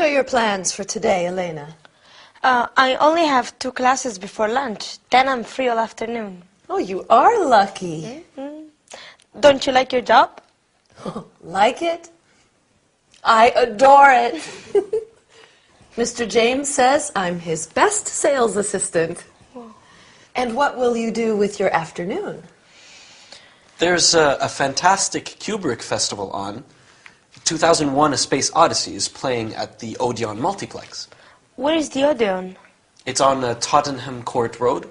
What are your plans for today, Elena? I only have 2 classes before lunch. Then I'm free all afternoon. Oh, you are lucky. Don't you like your job? Like it? I adore it. Mr. James says I'm his best sales assistant. And what will you do with your afternoon? There's a fantastic Kubrick festival on. 2001: A Space Odyssey is playing at the Odeon Multiplex. Where is the Odeon? It's on Tottenham Court Road.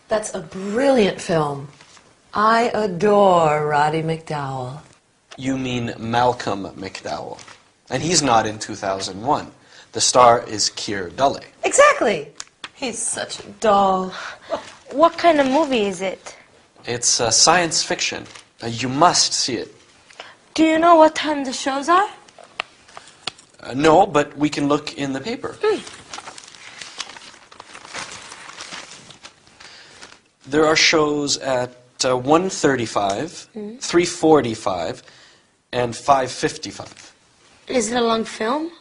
That's a brilliant film. I adore Roddy McDowall. You mean Malcolm McDowell. And he's not in 2001. The star is Keir Dullea. Exactly. He's such a doll. What kind of movie is it? It's science fiction. You must see it. Do you know what time the shows are? No, but we can look in the paper. There are shows at 1:35, 3:45, and 5:55. Is it a long film?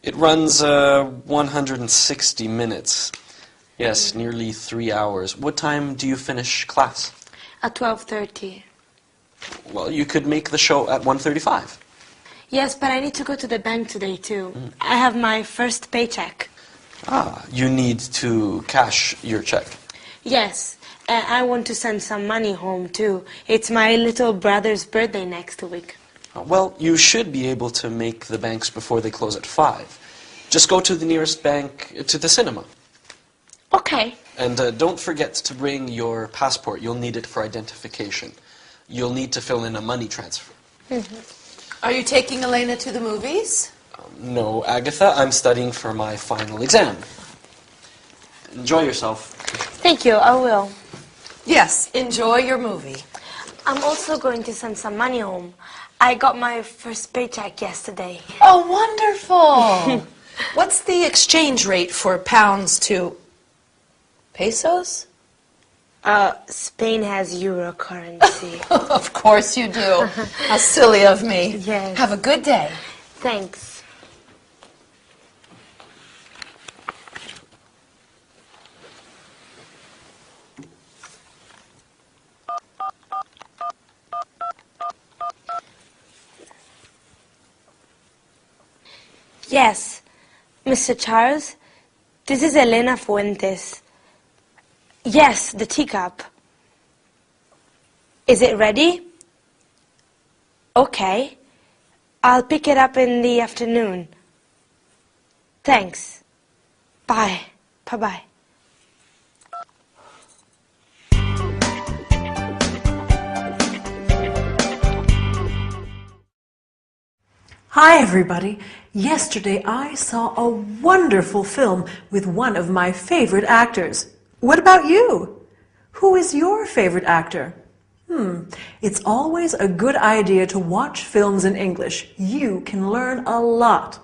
It runs 160 minutes. Yes, nearly 3 hours. What time do you finish class? At 12:30. Well, you could make the show at 1:35. Yes, but I need to go to the bank today, too. I have my first paycheck. Ah, you need to cash your check. Yes, I want to send some money home, too. It's my little brother's birthday next week. Well, you should be able to make the banks before they close at 5. Just go to the nearest bank to the cinema. Okay. And don't forget to bring your passport. You'll need it for identification. You'll need to fill in a money transfer. Are you taking Elena to the movies? No, Agatha, I'm studying for my final exam. Enjoy yourself. Thank you, I will. Yes, enjoy your movie. I'm also going to send some money home. I got my first paycheck yesterday. Oh, wonderful. What's the exchange rate for pounds to pesos? Spain has euro currency. Of course you do. How silly of me. Yes. Have a good day. Thanks. Yes, Mr. Charles, this is Elena Fuentes. Yes, the teacup. Is it ready? Okay. I'll pick it up in the afternoon. Thanks. Bye. Bye-bye. Hi everybody! Yesterday I saw a wonderful film with one of my favorite actors. What about you? Who is your favorite actor? It's always a good idea to watch films in English. You can learn a lot.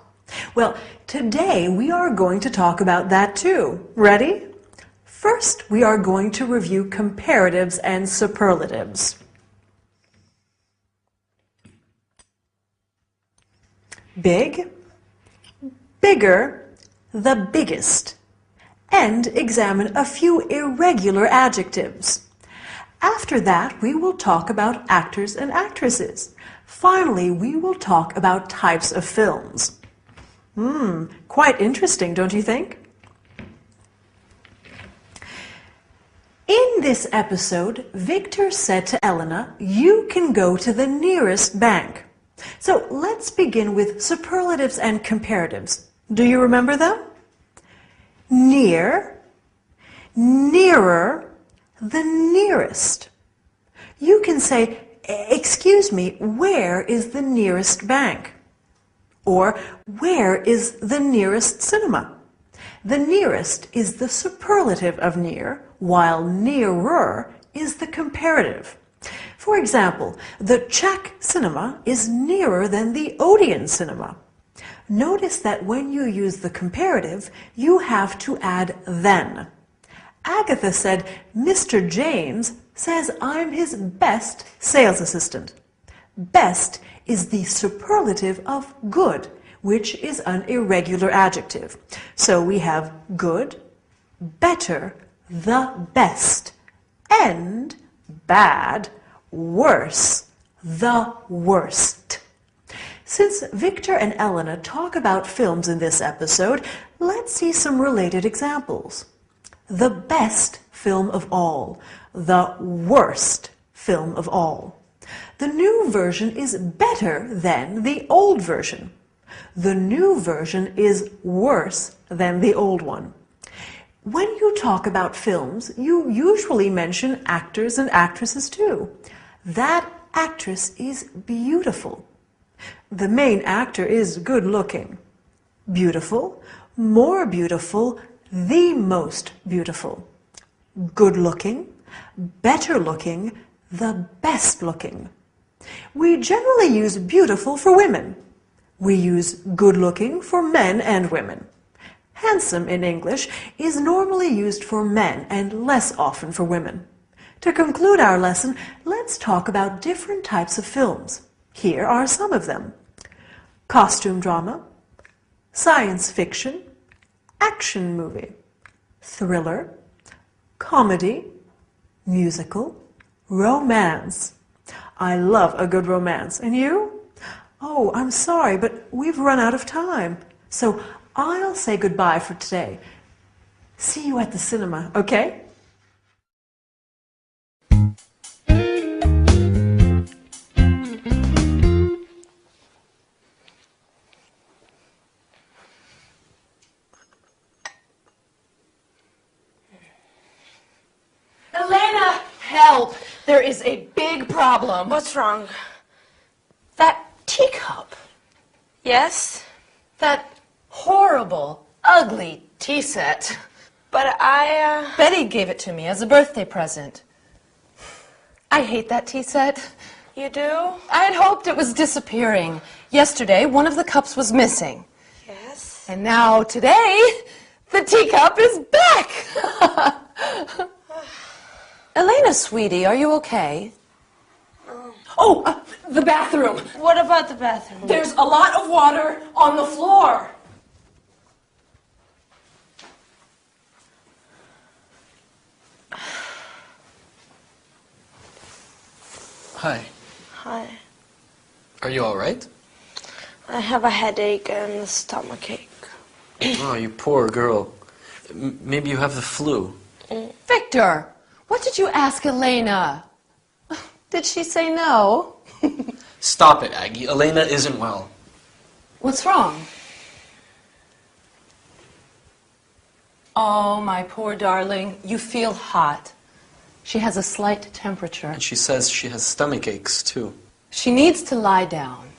Well, today we are going to talk about that too. Ready? First, we are going to review comparatives and superlatives. Big, bigger, the biggest, and examine a few irregular adjectives. After that, we will talk about actors and actresses. Finally, we will talk about types of films. Quite interesting, don't you think? In this episode, Victor said to Elena, "You can go to the nearest bank." So let's begin with superlatives and comparatives. Do you remember them? Near, nearer, the nearest. You can say, "Excuse me, where is the nearest bank?" Or, "Where is the nearest cinema?" The nearest is the superlative of near, while nearer is the comparative. For example, the Czech cinema is nearer than the Odeon cinema. Notice that when you use the comparative, you have to add then. Agatha said, "Mr. James says I'm his best sales assistant." Best is the superlative of good, which is an irregular adjective. So we have good, better, the best, and bad, worse, the worst. Since Victor and Elena talk about films in this episode, let's see some related examples. The best film of all, the worst film of all. The new version is better than the old version. The new version is worse than the old one. When you talk about films, you usually mention actors and actresses too. That actress is beautiful. The main actor is good looking. Beautiful, more beautiful, the most beautiful. Good looking, better looking, the best looking. We generally use beautiful for women. We use good looking for men and women. Handsome in English is normally used for men and less often for women. To conclude our lesson, let's talk about different types of films. Here are some of them. Costume drama, science fiction, action movie, thriller, comedy, musical, romance. I love a good romance. And you? Oh, I'm sorry, but we've run out of time. So I'll say goodbye for today. See you at the cinema, okay? Elena, help! There is a big problem. What's wrong? That teacup. Yes? That horrible, ugly tea set. But Betty gave it to me as a birthday present. I hate that tea set. You do? I had hoped it was disappearing. Yesterday, one of the cups was missing. Yes. And now, today, the teacup is back! Elena, sweetie, are you okay? The bathroom. What about the bathroom? There's a lot of water on the floor. Hi. Hi. Are you all right? I have a headache and a stomachache. Oh, you poor girl. Maybe you have the flu. Victor, what did you ask Elena? Did she say no? Stop it, Aggie. Elena isn't well. What's wrong? Oh, my poor darling, you feel hot. She has a slight temperature. And she says she has stomach aches, too. She needs to lie down.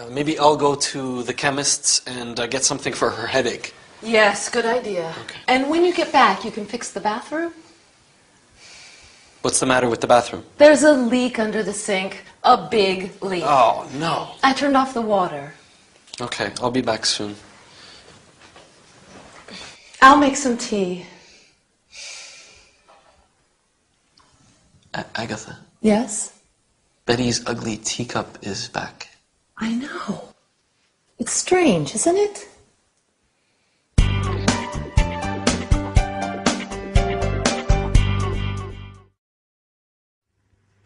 Maybe I'll go to the chemist's and get something for her headache. Yes, good idea. Okay. And when you get back, you can fix the bathroom? What's the matter with the bathroom? There's a leak under the sink. A big leak. Oh, no. I turned off the water. Okay, I'll be back soon. I'll make some tea. Agatha, Yes? Betty's ugly teacup is back. I know. It's strange, isn't it?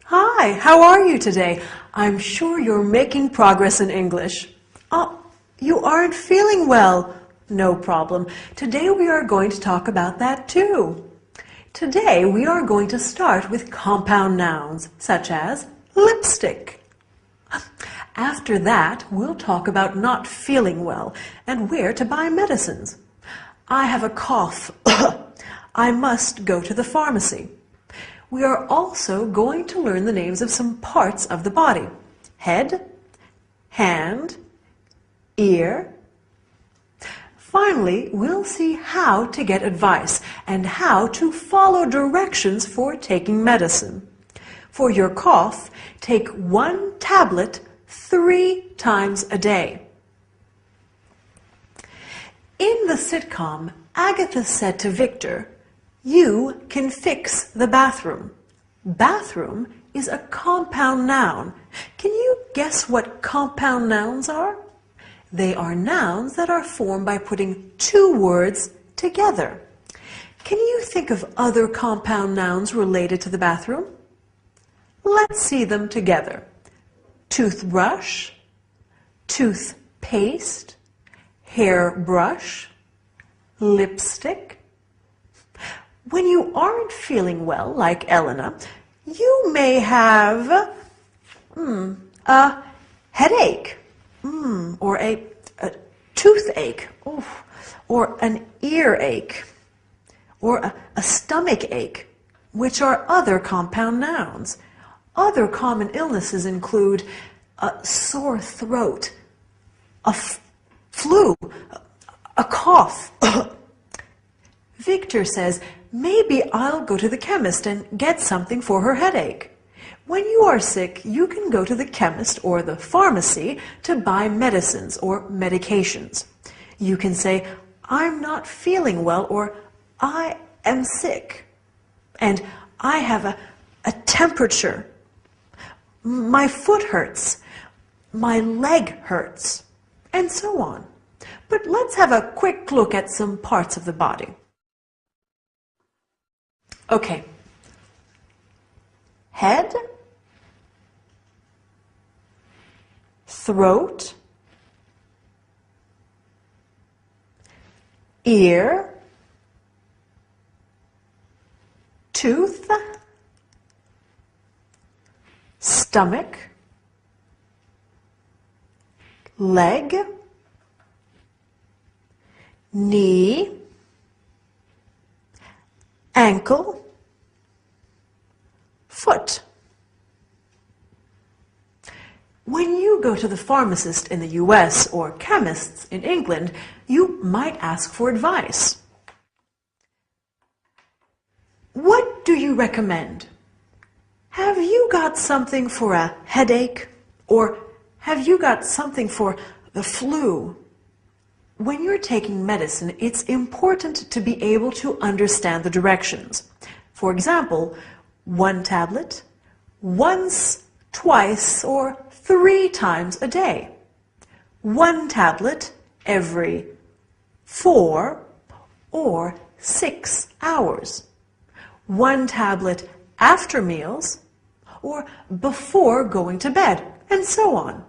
Hi, how are you today? I'm sure you're making progress in English. Oh, you aren't feeling well. No problem. Today we are going to talk about that too. Today we are going to start with compound nouns, such as lipstick. After that, we'll talk about not feeling well and where to buy medicines. I have a cough. I must go to the pharmacy. We are also going to learn the names of some parts of the body. Head, hand, ear. Finally, we'll see how to get advice and how to follow directions for taking medicine. For your cough, take 1 tablet 3 times a day. In the sitcom, Agatha said to Victor, "You can fix the bathroom." Bathroom is a compound noun. Can you guess what compound nouns are? They are nouns that are formed by putting two words together. Can you think of other compound nouns related to the bathroom? Let's see them together. Toothbrush, toothpaste, hairbrush, lipstick. When you aren't feeling well, like Elena, you may have a headache, or a toothache, or an earache, or a stomach ache, which are other compound nouns. Other common illnesses include a sore throat, a flu, a cough. Victor says, maybe I'll go to the chemist and get something for her headache. When you are sick, you can go to the chemist or the pharmacy to buy medicines or medications. You can say, I'm not feeling well, or I am sick, and I have a temperature. My foot hurts, my leg hurts, and so on. But let's have a quick look at some parts of the body. Okay. Head, throat, ear, tooth, stomach, leg, knee, ankle, foot. When you go to the pharmacist in the US or chemists in England, you might ask for advice. What do you recommend? Have you got something for a headache? Or have you got something for the flu? When you're taking medicine, it's important to be able to understand the directions. For example, 1 tablet, once, twice, or 3 times a day. 1 tablet every 4 or 6 hours. 1 tablet after meals or before going to bed, and so on.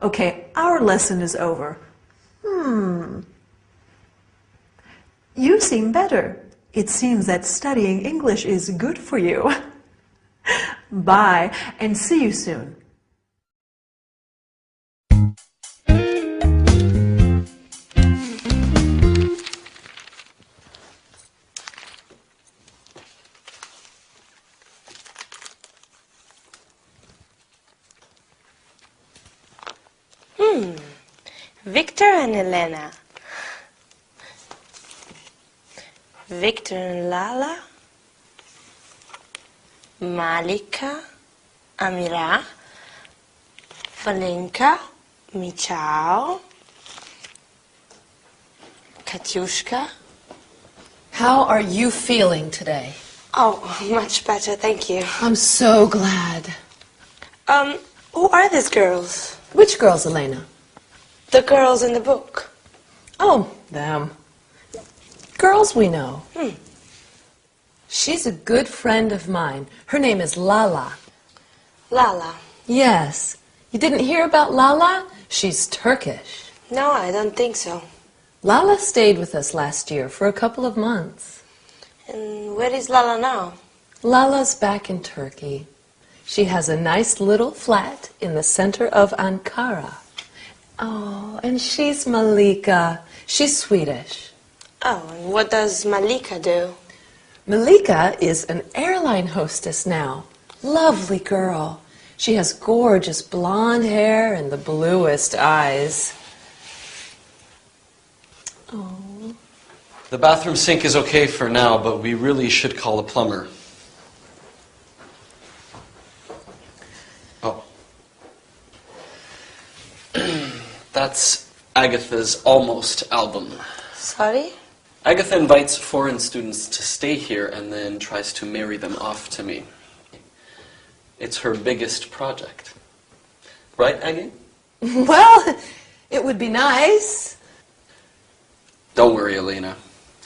Okay, our lesson is over. You seem better. It seems that studying English is good for you. Bye, and see you soon. Victor and Elena. Victor and Lala. Malika, Amira, Valenka, Michał, Katyushka. How are you feeling today? Oh, much better, thank you. I'm so glad. Who are these girls? Which girls, Elena? The girls in the book. Oh, them. Girls we know. She's a good friend of mine. Her name is Lala. Lala. Yes. You didn't hear about Lala? She's Turkish. No, I don't think so. Lala stayed with us last year for a couple of months. And where is Lala now? Lala's back in Turkey. She has a nice little flat in the center of Ankara. Oh, and she's Malika. She's Swedish. Oh, and what does Malika do? Malika is an airline hostess now. Lovely girl. She has gorgeous blonde hair and the bluest eyes. Oh. The bathroom sink is okay for now, but we really should call a plumber. Oh. That's Agatha's almost album. Sorry? Agatha invites foreign students to stay here and then tries to marry them off to me. It's her biggest project. Right, Aggie? Well, it would be nice. Don't worry, Elena.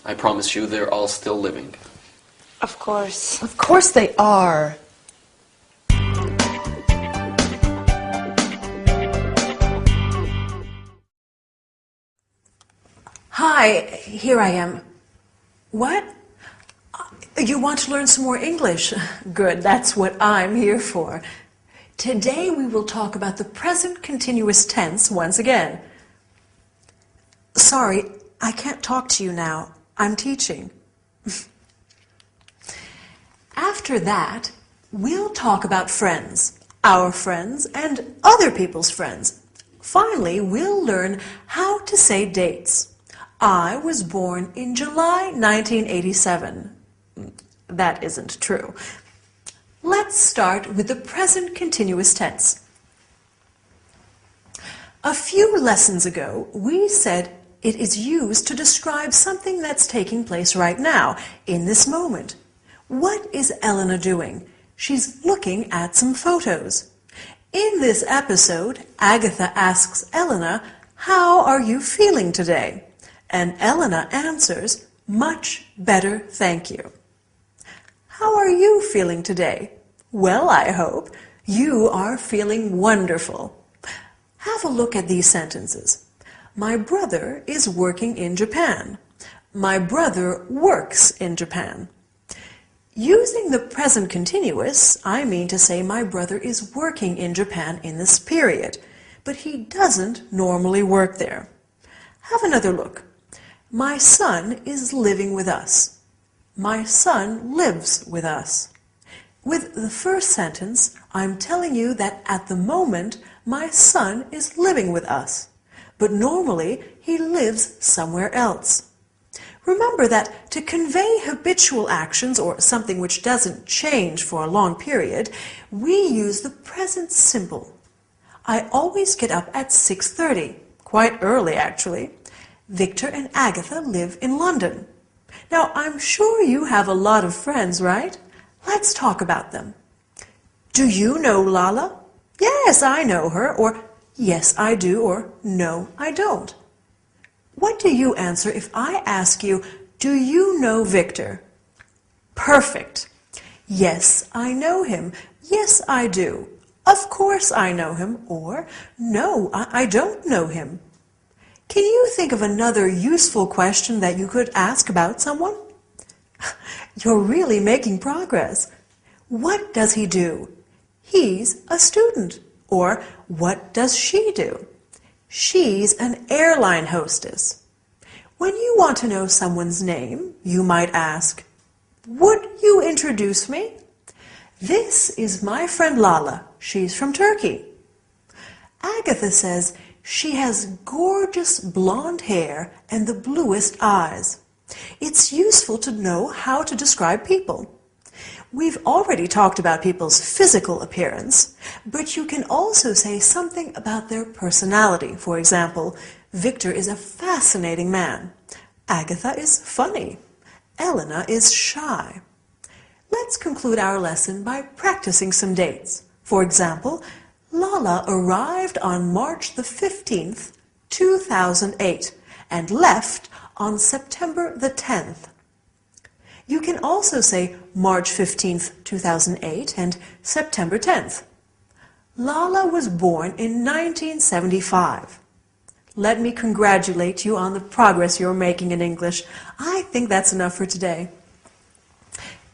I promise you they're all still living. Of course. Of course they are. Hi, here I am. What? You want to learn some more English? Good, that's what I'm here for. Today we will talk about the present continuous tense once again. Sorry, I can't talk to you now. I'm teaching. After that, we'll talk about friends, our friends, and other people's friends. Finally, we'll learn how to say dates. I was born in July 1987. That isn't true. Let's start with the present continuous tense. A few lessons ago, we said it is used to describe something that's taking place right now, in this moment. What is Elena doing? She's looking at some photos. In this episode, Agatha asks Elena, "How are you feeling today?" And Elena answers, "Much better, thank you." How are you feeling today? Well, I hope you are feeling wonderful. Have a look at these sentences. My brother is working in Japan. My brother works in Japan. Using the present continuous, I mean to say my brother is working in Japan in this period, but he doesn't normally work there. Have another look. My son is living with us. My son lives with us. With the first sentence, I'm telling you that at the moment, my son is living with us, but normally he lives somewhere else. Remember that to convey habitual actions or something which doesn't change for a long period, we use the present simple. I always get up at 6:30, quite early actually. Victor and Agatha live in London. Now, I'm sure you have a lot of friends, right? Let's talk about them. Do you know Lala? Yes, I know her, or yes, I do, or no, I don't. What do you answer if I ask you, do you know Victor? Perfect. Yes, I know him. Yes, I do. Of course I know him, or no, I don't know him. Can you think of another useful question that you could ask about someone? You're really making progress. What does he do? He's a student. Or what does she do? She's an airline hostess. When you want to know someone's name, you might ask, would you introduce me? This is my friend Lala. She's from Turkey. Agatha says she has gorgeous blonde hair and the bluest eyes. It's useful to know how to describe people. We've already talked about people's physical appearance, but you can also say something about their personality. For example, Victor is a fascinating man. Agatha is funny. Elena is shy. Let's conclude our lesson by practicing some dates. For example, Lala arrived on March the 15th, 2008, and left on September the 10th. You can also say March 15th, 2008 and September 10th. Lala was born in 1975. Let me congratulate you on the progress you're making in English. I think that's enough for today.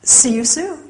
See you soon.